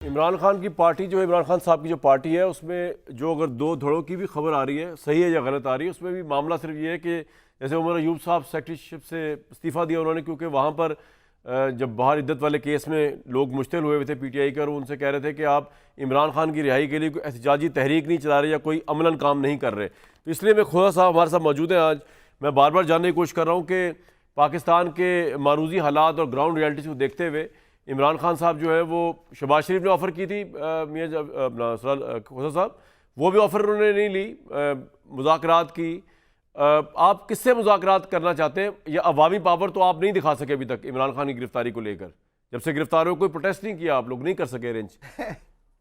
इमरान खान की पार्टी जो है, इमरान खान साहब की जो पार्टी है, उसमें जो अगर दो धड़ों की भी खबर आ रही है, सही है या गलत आ रही है, उसमें भी मामला सिर्फ ये है कि जैसे उमर अयूब साहब सेक्रेटरीशिप से इस्तीफ़ा दिया उन्होंने, क्योंकि वहाँ पर जब बाहर इद्दत वाले केस में लोग मुश्तिल हुए थे पीटीआई कर, वो उनसे कह रहे थे कि आप इमरान खान की रिहाई के लिए कोई एहतजाजी तहरीक नहीं चला रहे या कोई अमलन काम नहीं कर रहे। तो इसलिए मैं खुदा साहब हमारे साथ मौजूद हैं आज। मैं बार बार जानने की कोशिश कर रहा हूँ कि पाकिस्तान के मारूजी हालात और ग्राउंड रियलिटी को देखते हुए इमरान खान साहब जो है वो शहबाज शरीफ ने ऑफ़र की थी, मियां खुदा साहब, वो भी ऑफ़र उन्होंने नहीं ली, मुज़ाकरात की। आप किससे मुज़ाकरात करना चाहते हैं? या अवामी पावर तो आप नहीं दिखा सके अभी तक इमरान खान की गिरफ्तारी को लेकर? जब से गिरफ्तार हो कोई प्रोटेस्ट नहीं किया, आप लोग नहीं कर सके अरेंज,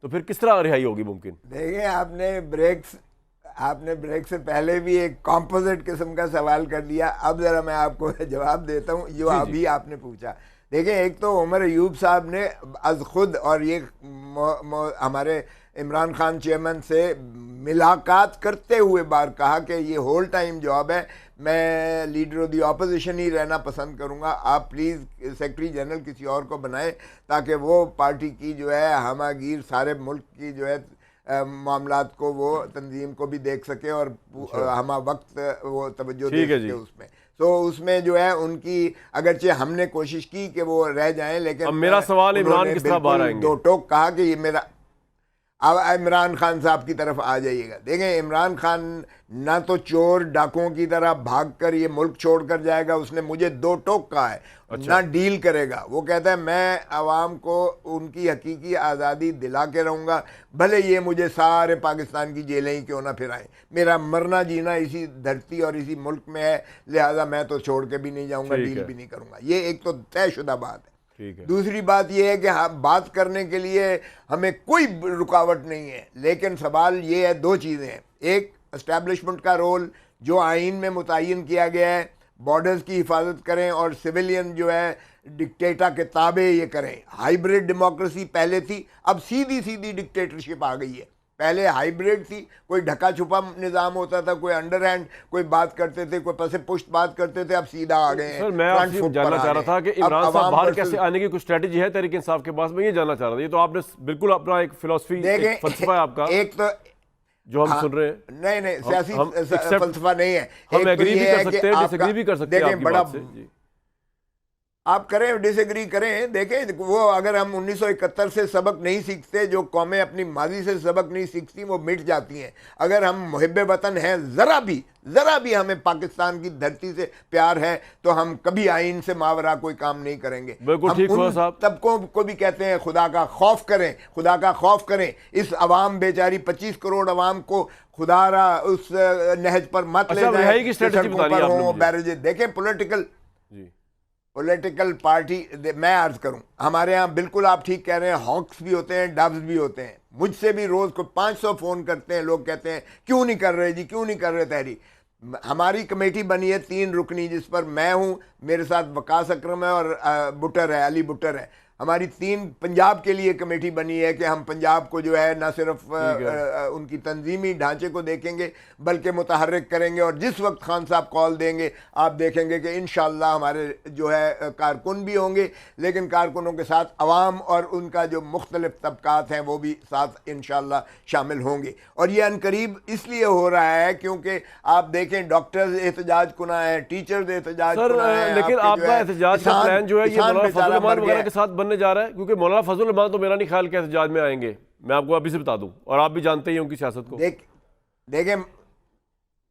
तो फिर किस तरह रिहाई होगी मुमकिन? देखिए, आपने ब्रेक से पहले भी एक कॉम्पोजिट किस्म का सवाल कर दिया। अब ज़रा मैं आपको जवाब देता हूँ जो अभी आपने पूछा। देखिए, एक तो उमर अयूब साहब ने अज खुद और ये हमारे इमरान खान चेयरमैन से मुलाकात करते हुए बार कहा कि ये होल टाइम जॉब है, मैं लीडर ऑफ द ऑपोजिशन ही रहना पसंद करूँगा, आप प्लीज़ सेक्रेटरी जनरल किसी और को बनाएं ताकि वो पार्टी की जो है हमागीर सारे मुल्क की जो है मामलात को वो तंजीम को भी देख सके और हम वक्त वो तवज्जो दे सके उसमें। तो उसमें जो है उनकी अगरचे हमने कोशिश की कि वो रह जाएं, लेकिन अब मेरा सवाल इमरान किस तरह बाहर आएंगे? दो टोक कहा कि ये मेरा। अब इमरान खान साहब की तरफ आ जाइएगा। देखें, इमरान खान ना तो चोर डाकुओं की तरह भागकर ये मुल्क छोड़कर जाएगा, उसने मुझे दो टोक कहा है। अच्छा। ना डील करेगा, वो कहता है मैं आवाम को उनकी हकीकी आज़ादी दिला के रहूँगा, भले ये मुझे सारे पाकिस्तान की जेलें ही क्यों ना फिराएं, मेरा मरना जीना इसी धरती और इसी मुल्क में है, लिहाजा मैं तो छोड़ के भी नहीं जाऊँगा, डील भी नहीं करूँगा। ये एक तो तयशुदा बात है। दूसरी बात यह है कि हाँ, बात करने के लिए हमें कोई रुकावट नहीं है, लेकिन सवाल ये है, दो चीज़ें हैं। एक, एस्टैब्लिशमेंट का रोल जो आइन में मुतय्यन किया गया है, बॉर्डर्स की हिफाजत करें और सिविलियन जो है डिक्टेटर के ताबे ये करें। हाइब्रिड डेमोक्रेसी पहले थी, अब सीधी सीधी डिक्टेटरशिप आ गई है। पहले हाइब्रिड थी, कोई ढका छुपा निज़ाम होता था, कोई अंडरहैंड कोई बात करते थे, कोई पसे पुश्त बात करते थे, अब सीधा आ गए हैं। सर, मैं आपसे जानना चाह रहा था कि इमरान साहब बाहर कैसे आने की कुछ स्ट्रेटजी है तहरीक इंसाफ के पास? मैं ये जानना चाह रहा था। ये तो आपने बिल्कुल अपना एक फिलॉसफी, एक फलसफा है आपका, एक तो जो हम सुन रहे हैं। नहीं, सियासी फलसफा नहीं है। हम एग्री भी कर सकते हैं, डिसएग्री भी कर सकते हैं आपकी बात से। जी, आप करें, डिसएग्री करें। देखें, वो अगर हम 1971 से सबक नहीं सीखते, जो कौमें अपनी माजी से सबक नहीं सीखती वो मिट जाती हैं। अगर हम मुहिब्बे वतन हैं, ज़रा भी हमें पाकिस्तान की धरती से प्यार है, तो हम कभी आइन से मावरा कोई काम नहीं करेंगे। बिल्कुल ठीक हुआ साहब। तबकों को भी कहते हैं खुदा का खौफ करें, खुदा का खौफ करें। इस अवाम बेचारी 25 करोड़ अवाम को खुदारा उस नहज पर मत ले जाए। देखें, पॉलिटिकल पार्टी, मैं अर्ज करूं, हमारे यहाँ बिल्कुल आप ठीक कह रहे हैं, हॉक्स भी होते हैं, डब्स भी होते हैं। मुझसे भी रोज़ को 500 फ़ोन करते हैं लोग, कहते हैं क्यों नहीं कर रहे जी, क्यों नहीं कर रहे तहरीक। हमारी कमेटी बनी है 3 रुकनी, जिस पर मैं हूँ, मेरे साथ वकास अकरम है और बुटर है, अली बुटर है। हमारी 3 पंजाब के लिए कमेटी बनी है कि हम पंजाब को जो है ना सिर्फ उनकी तंजीमी ढांचे को देखेंगे बल्कि मुतहर्रिक करेंगे, और जिस वक्त खान साहब कॉल देंगे आप देखेंगे कि इंशाअल्लाह हमारे जो है कारकुन भी होंगे, लेकिन कारकुनों के साथ अवाम और उनका जो मुख्तलिफ तबकात हैं वो भी साथ इंशाअल्लाह शामिल होंगे। और ये अनकरीब इसलिए हो रहा है क्योंकि आप देखें, डॉक्टर्स एहतजाज कुना है, टीचर्स एहतजाज कुना है, लेकिन आपका एहतजाज का प्लान जो है ये मौलाना फजल रहमान वगैरह के साथ बनने जा रहा है, क्योंकि मौलाना फजल रहमान तो मेरा नहीं ख्याल के एहतजाज में आएंगे, मैं आपको अभी से बता दूं, और आप भी जानते ही हैं उनकी सियासत को।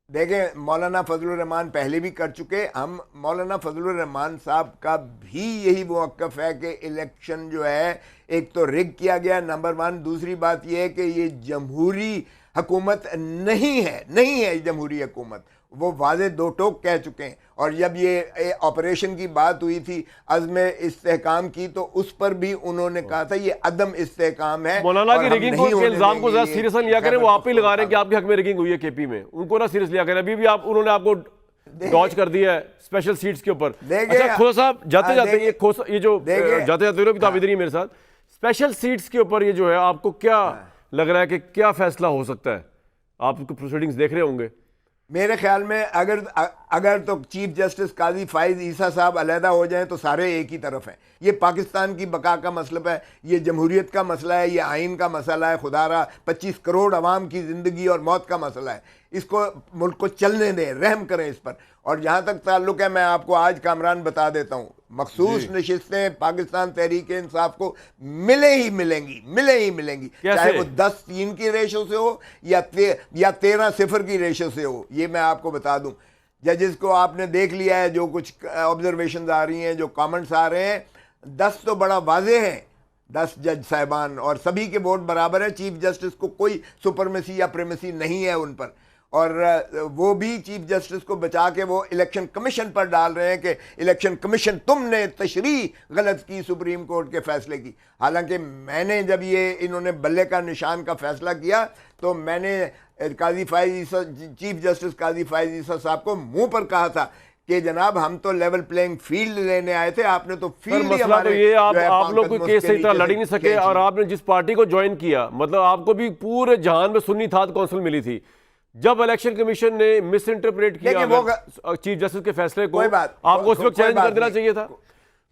देखें, मौलाना फजल रहमान पहले भी कर चुके। हम मौलाना फजल रहमान साहब का भी यही मौक़िफ़ है कि इलेक्शन जो है एक तो रिग किया गया, नंबर 1। दूसरी बात यह है कि ये जमहूरी हुकूमत नहीं है जमहूरी हुकूमत, वो वाज़े दो टोक कह चुके हैं। और जब ये ऑपरेशन की बात हुई थी, अज़्म इस्तेहकाम की, तो उस पर भी उन्होंने कहा था ये अदम इस्तेहकाम है। मौलाना की रिगिंग को इल्जाम को ज़्यादा सीरियस लिया करें, वो आप ही लगा रहे हैं कि आपके हक में रिगिंग हुई है केपी में, उनको ना सीरियस लिया करें। अभी भी उन्होंने आपको डॉज कर दिया है स्पेशल सीट्स के ऊपर। अच्छा खोसा साहब, जाते जाते तो आप इधर ही मेरे साथ, स्पेशल सीट्स के ऊपर ये जो है आपको क्या लग रहा है कि क्या फैसला हो सकता है? आप प्रोसीडिंग्स देख रहे होंगे। मेरे ख्याल में अगर अगर तो चीफ जस्टिस काजी फाइज ईसा साहब अलहदा हो जाएं तो सारे एक ही तरफ हैं। ये पाकिस्तान की बका का मसला है, ये जमहूरियत का मसला है, ये आइन का मसला है, खुदारा 25 करोड़ अवाम की ज़िंदगी और मौत का मसला है। इसको मुल्क को चलने दें, रहम करें इस पर। और जहाँ तक ताल्लुक़ है, मैं आपको आज कामरान बता देता हूँ, मखसूस नशिस्तें पाकिस्तान तहरीक इंसाफ को मिले ही मिलेंगी, चाहे वो 10-3 की रेशो से हो या 13-0 की रेशो से हो। ये मैं आपको बता दूं। जजेस को आपने देख लिया है, जो कुछ ऑब्जर्वेशंस आ रही हैं, जो कमेंट्स आ रहे हैं, 10 तो बड़ा वाजे हैं, 10 जज साहिबान, और सभी के वोट बराबर है। चीफ जस्टिस को कोई सुपरमेसी या प्रेमेसी नहीं है उन पर, और वो भी चीफ जस्टिस को बचा के वो इलेक्शन कमीशन पर डाल रहे हैं कि इलेक्शन कमीशन तुमने तशरीह गलत की सुप्रीम कोर्ट के फैसले की। हालांकि मैंने जब ये इन्होंने बल्ले का निशान का फैसला किया तो मैंने काजी फाइज ईसा, चीफ जस्टिस काजी फाइज ईसा साहब को मुंह पर कहा था कि जनाब हम तो लेवल प्लेइंग फील्ड लेने आए थे, आपने तो फील्ड ही मसला तो ये आप लोग कोई केस सही तरह लड़ ही नहीं सके, खींची। और आपने जिस पार्टी को ज्वाइन किया, मतलब आपको भी पूरे जहान में सुन्नी थात कौंसिल मिली थी। जब इलेक्शन कमीशन ने मिस इंटरप्रेट किया चीफ जस्टिस के फैसले को, आपको उस वक्त चैलेंज कर देना चाहिए था।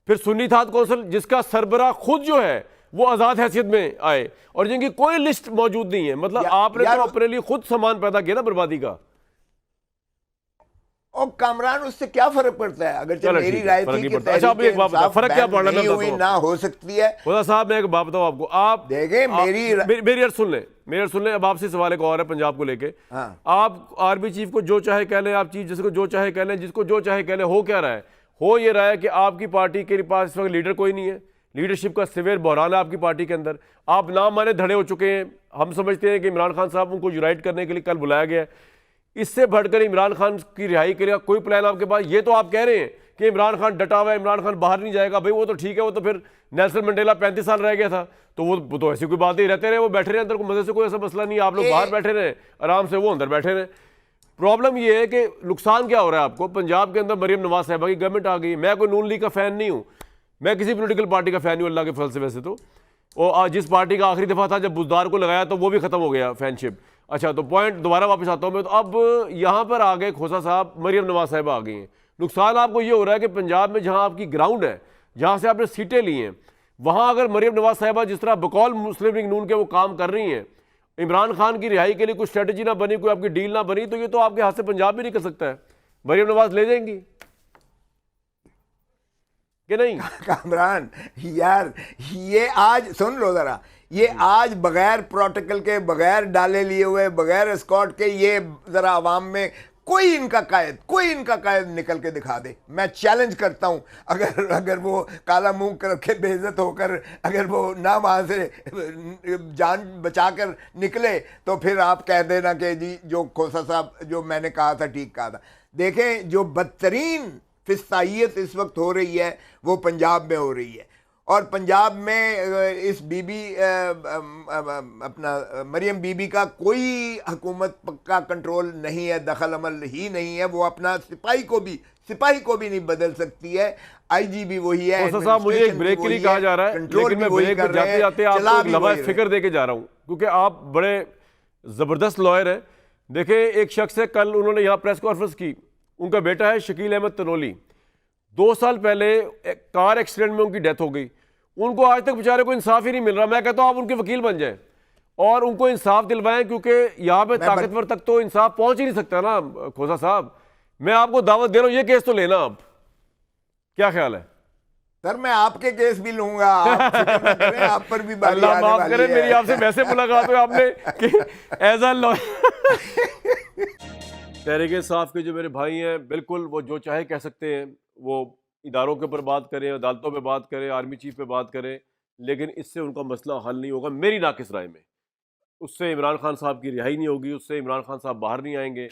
फिर सुन्नी थात कौंसिल जिसका सरबराह खुद जो है वो आजाद हैसियत में आए, और जिनकी कोई लिस्ट मौजूद नहीं है, मतलब आपने तो अपने लिए खुद सामान पैदा किया ना बर्बादी का। और कामरान, उससे क्या फर्क पड़ता है? अगर चलो मेरी राय थी कि अच्छा, अब एक बात बताओ, फर्क क्या पड़ रहा है? ना हो सकती है खुदा साहब, मैं एक बात बताऊं आपको, आप देखें मेरी अर्ज सुन लें। अब आपसे सवाल एक और है पंजाब को लेके। हाँ। आप आर्मी चीफ को जो चाहे कह लें, आप चीफ जस्टिस को जो चाहे कह लें, जिसको जो चाहे कह लें, हो क्या रहा है? हो ये रहा है कि आपकी पार्टी के पास इस वक्त लीडर कोई नहीं है, लीडरशिप का सिवियर बहरान है आपकी पार्टी के अंदर। आप नाम माने धड़े हो चुके हैं। हम समझते हैं कि इमरान खान साहब उनको यूनाइट करने के लिए कल बुलाया गया है। इससे बढ़कर इमरान खान की रिहाई के लिए कोई प्लान आपके पास? ये तो आप कह रहे हैं कि इमरान खान डटा हुआ है, इमरान खान बाहर नहीं जाएगा। भाई वो तो ठीक है, वो तो फिर नेल्सन मंडेला 35 साल रह गया था, तो वो तो ऐसी कोई बात नहीं, रहते रहे, वो बैठे रहे अंदर, मजे से, कोई ऐसा मसला नहीं है। आप लोग बाहर बैठे रहे आराम से, वो अंदर बैठे रहे। प्रॉब्लम ये है कि नुकसान क्या हो रहा है आपको? पंजाब के अंदर मरियम नवाज साहिबा की गवर्नमेंट आ गई। मैं कोई नून लीग का फैन नहीं हूँ, मैं किसी पोलिटिकल पार्टी का फैन हूँ अल्लाह के फल से। वैसे तो और जिस पार्टी का आखिरी दफा था जब बुजदार को लगाया तो वो भी खत्म हो गया फैनशिप। अच्छा, तो पॉइंट दोबारा वापस आता हूँ मैं। तो अब यहाँ पर आ गए खोसा साहब, मरियम नवाज साहिबा आ गई हैं। नुकसान आपको ये हो रहा है कि पंजाब में जहाँ आपकी ग्राउंड है, जहाँ से आपने सीटें ली हैं, वहाँ अगर मरियम नवाज साहिबा जिस तरह बकौल मुस्लिम लीग नून के वो काम कर रही हैं, इमरान खान की रिहाई के लिए कोई स्ट्रेटजी ना बनी, कोई आपकी डील ना बनी, तो ये तो आपके हाथ से पंजाब भी नहीं कर सकता है। मरियम नवाज ले जाएंगी कि नहीं? कामरान यार, ये आज सुन लो जरा, ये आज बगैर प्रोटोकॉल के, बगैर डाले लिए हुए, बगैर एस्कॉर्ट के, ये जरा अवाम में कोई इनका कायद निकल के दिखा दे। मैं चैलेंज करता हूं, अगर वो काला मुंह करके बेइज्जत होकर अगर वो ना वहां से जान बचाकर निकले तो फिर आप कह देना कि जी जो खोसा साहब जो मैंने कहा था ठीक कहा था। देखें, जो बदतरीन फिस्तायत इस वक्त हो रही है वो पंजाब में हो रही है, और पंजाब में इस बीबी अपना मरियम बीबी का कोई हुकूमत का कंट्रोल नहीं है, दखल अमल ही नहीं है। वो अपना सिपाही को भी नहीं बदल सकती है। आईजीपी वही है। साहब, मुझे एक ब्रेक के लिए कहा जा रहा है, लेकिन मैं ब्रेक में जाते जाते आपको एक लम्हा फिक्र देके जा रहा हूँ, क्योंकि आप बड़े ज़बरदस्त लॉयर हैं। देखें, एक शख्स है, कल उन्होंने यहाँ प्रेस कॉन्फ्रेंस की, उनका बेटा है शकील अहमद तनोली। 2 साल पहले एक कार एक्सीडेंट में उनकी डेथ हो गई। उनको आज तक बेचारे को इंसाफ ही नहीं मिल रहा। मैं कहता हूँ आप उनके वकील बन जाएं और उनको इंसाफ दिलवाएं, क्योंकि यहाँ पे ताकतवर तक तो इंसाफ पहुंच ही नहीं सकता ना। खोसा साहब, मैं आपको दावत दे रहा हूँ, ये केस तो लेना आप, क्या ख्याल है? सर, मैं आपके केस भी लूंगा, आप आप पर भी बारी अल्लाह माफ करे, मेरी आपसे वैसे मुलाकात हुई आपने कि as a lawyer. Tehreek Insaf के जो मेरे भाई हैं, बिल्कुल वो जो चाहे कह सकते हैं, वो इदारों के ऊपर बात करें, अदालतों पे बात करें, आर्मी चीफ पे बात करें, लेकिन इससे उनका मसला हल नहीं होगा मेरी नाकिस राय में। उससे इमरान खान साहब की रिहाई नहीं होगी, उससे इमरान खान साहब बाहर नहीं आएंगे।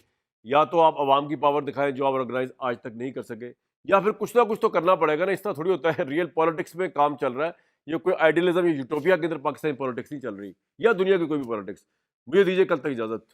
या तो आप आवाम की पावर दिखाएं जो आप ऑर्गेनाइज आज तक नहीं कर सके, या फिर कुछ ना कुछ तो करना पड़ेगा ना। इस तरह थोड़ी होता है, रियल पॉलिटिक्स में काम चल रहा है, ये कोई आइडियलिज्म या यूटोपिया के अंदर पाकिस्तानी पॉलिटिक्स नहीं चल रही, या दुनिया की कोई भी पॉलिटिक्स। मुझे दीजिए कल तक इजाज़त।